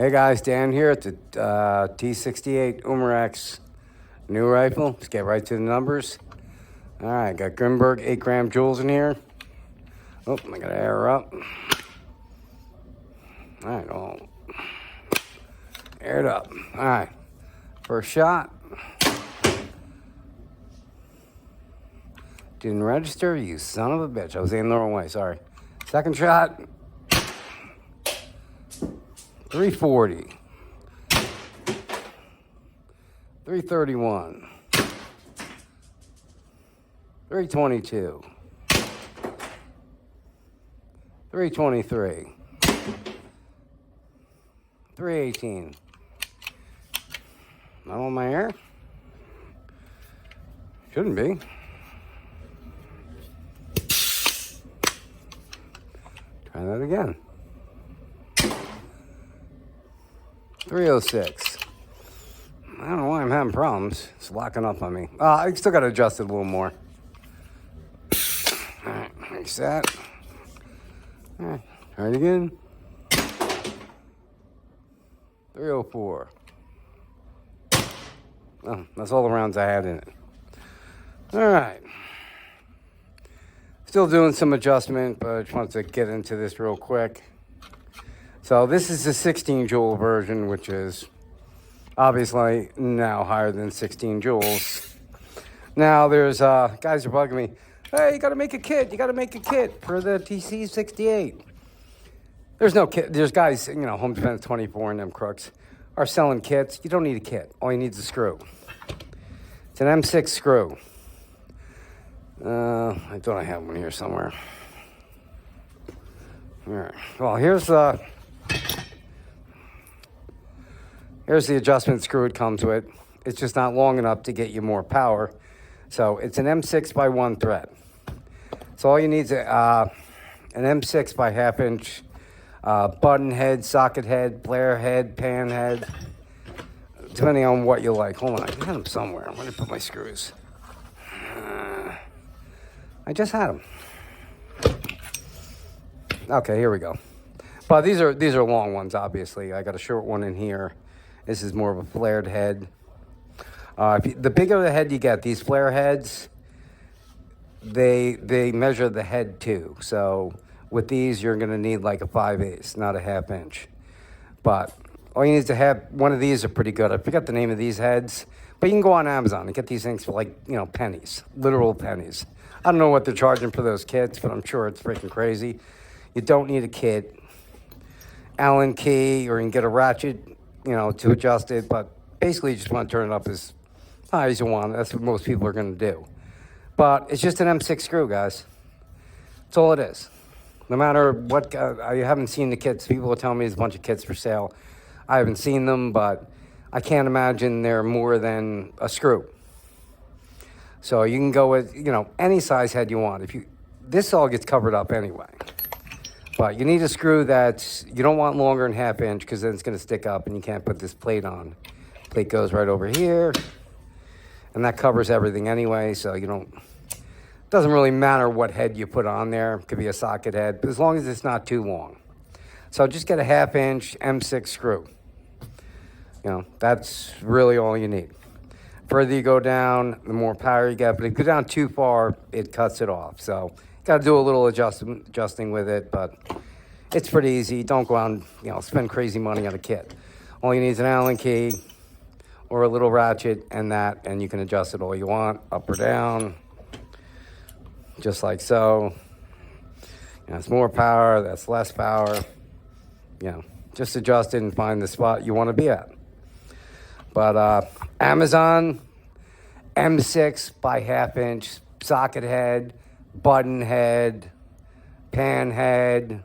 Hey guys, Dan here at the T-68 Umarax new rifle. Let's get right to the numbers. All right, got Grimberg 8-gram joules in here. Oh, I gotta air her up. All right, well, air it up. All right, first shot. Didn't register, you son of a bitch. I was aiming the wrong way, sorry. Second shot. 340. 331. 322. 323. 318. Not on my air? Shouldn't be. Try that again. 306. I don't know why I'm having problems. It's locking up on me. I still got to adjust it a little more. All right, fix that. All right, try it again. 304. Oh, that's all the rounds I had in it. All right. Still doing some adjustment, but I just wanted to get into this real quick. So this is the 16 joule version, which is obviously now higher than 16 joules. Now there's guys are bugging me. Hey, you got to make a kit. You got to make a kit for the Tc-68. There's no kit. There's guys, Home Defense 24 and them crooks are selling kits. You don't need a kit. All you need is a screw. It's an M6 screw. I thought I had one here somewhere. All right. Well, here's the adjustment screw it comes with. It's just not long enough to get you more power. So it's an M6 by 1 thread. So all you need is an M6 by 1/2 inch button head, socket head, flare head, pan head, depending on what you like. Hold on, I had them somewhere. I'm gonna put my screws. I just had them. Okay, here we go. But these are long ones, obviously. I got a short one in here. This is more of a flared head. The bigger the head you get, these flare heads, they measure the head too. So with these, you're gonna need like a 5/8, not a 1/2 inch. But all you need to have, one of these are pretty good. I forgot the name of these heads, but you can go on Amazon and get these things for like, pennies, literal pennies. I don't know what they're charging for those kits, but I'm sure it's freaking crazy. You don't need a kit, Allen key, or you can get a ratchet, to adjust it. But basically, you just want to turn it up as high as you want. That's what most people are going to do. But it's just an M6 screw, guys. That's all it is. No matter what, I haven't seen the kits. People will tell me there's a bunch of kits for sale. I haven't seen them, but I can't imagine they're more than a screw. So you can go with, any size head you want. This all gets covered up anyway. But you need a screw you don't want longer than 1/2 inch, because then it's going to stick up and you can't put this plate on. Plate goes right over here, and that covers everything anyway, so doesn't really matter what head you put on there. It could be a socket head, but as long as it's not too long. So just get a 1/2 inch M6 screw. That's really all you need. Further you go down, the more power you get, but if you go down too far, it cuts it off. So got to do a little adjusting with it, but it's pretty easy. Don't go out and spend crazy money on a kit. All you need is an Allen key or a little ratchet and you can adjust it all you want, up or down, just like so. That's more power, that's less power. Just adjust it and find the spot you want to be at. But Amazon, M6 by 1/2 inch, socket head, button head, pan head,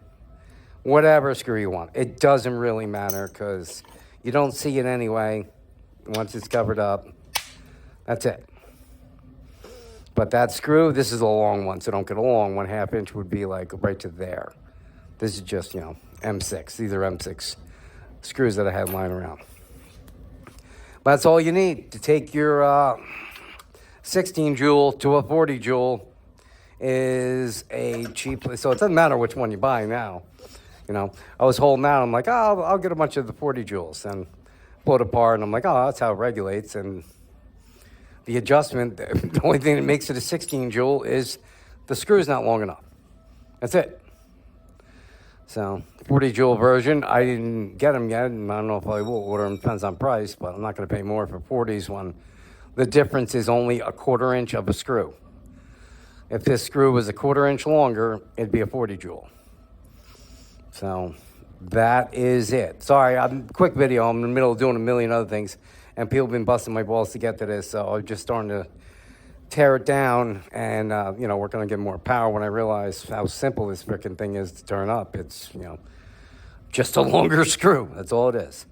whatever screw you want. It doesn't really matter because you don't see it anyway. Once it's covered up, that's it. But that screw, this is a long one, so don't get a long one. 1/2 inch would be like right to there. This is just, M6. These are M6 screws that I had lying around. That's all you need to take your 16 joule to a 40 joule is a cheap, so it doesn't matter which one you buy now. You know, I was holding out. I'm like, oh, I'll get a bunch of the 40 joules and pull it apart. And I'm like, oh, that's how it regulates. And the adjustment, the only thing that makes it a 16 joule is the screw's not long enough. That's it. So 40 joule version, I didn't get them yet, and I don't know if I will order them. Depends on price, but I'm not going to pay more for 40s when the difference is only a 1/4 inch of a screw. If this screw was a 1/4 inch longer, it'd be a 40 joule. So that is it. Sorry, quick video. I'm in the middle of doing a million other things, and people have been busting my balls to get to this, so I'm just starting to tear it down, and we're going to get more power when I realize how simple this freaking thing is to turn up. It's, just a longer screw. That's all it is.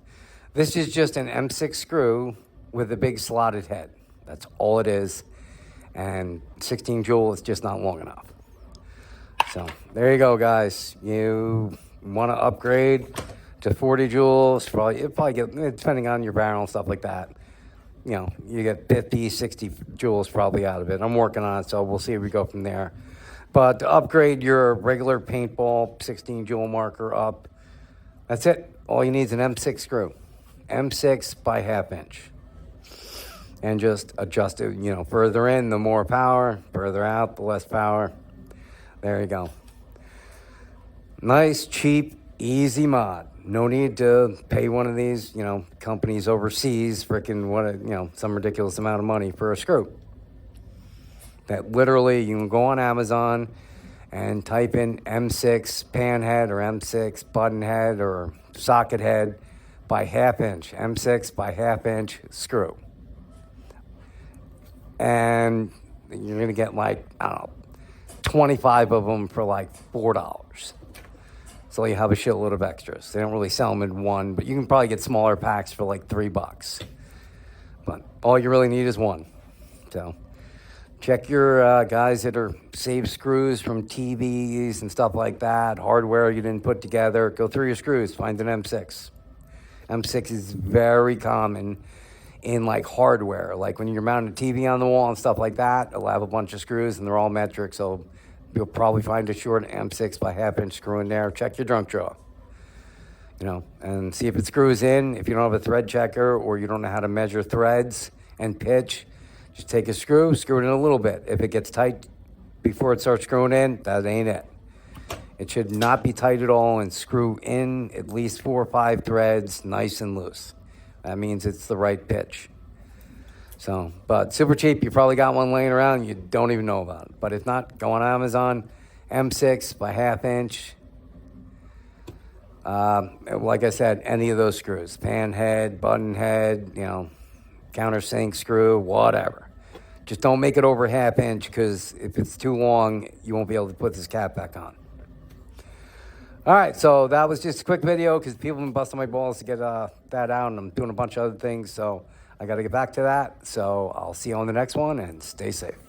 This is just an M6 screw with a big slotted head. That's all it is. And 16 joule is just not long enough. So there you go, guys. You want to upgrade to 40 joules, you'll probably get, depending on your barrel and stuff like that, you get 50, 60 joules probably out of it. I'm working on it, so we'll see if we go from there. But to upgrade your regular paintball 16 joule marker up, that's it. All you need is an M6 screw. M6 by 1/2 inch. And just adjust it, further in, the more power, further out, the less power. There you go. Nice, cheap, easy mod. No need to pay one of these, companies overseas, some ridiculous amount of money for a screw. That literally, you can go on Amazon and type in M6 pan head or M6 button head or socket head by 1/2 inch. M6 by 1/2 inch screw. And you're going to get 25 of them for $4. So you have a shitload of extras. They don't really sell them in one, but you can probably get smaller packs for $3. But all you really need is one. So check your guys that are save screws from TVs and stuff like that, hardware you didn't put together. Go through your screws, find an M6. M6 is very common in hardware. When you're mounting a TV on the wall and stuff like that, it'll have a bunch of screws and they're all metric, so you'll probably find a short M6 by 1/2 inch screw in there. Check your junk drawer, and see if it screws in. If you don't have a thread checker or you don't know how to measure threads and pitch, just take a screw, screw it in a little bit. If it gets tight before it starts screwing in, that ain't it. It should not be tight at all, and screw in at least 4 or 5 threads nice and loose. That means it's the right pitch. So, but super cheap. You probably got one laying around you don't even know about it. But if not, go on Amazon, M6 by 1/2 inch. Like I said, any of those screws, pan head, button head, countersink screw, whatever. Just don't make it over 1/2 inch, because if it's too long, you won't be able to put this cap back on. All right, so that was just a quick video because people have been busting my balls to get that out, and I'm doing a bunch of other things, so I got to get back to that. So I'll see you on the next one, and stay safe.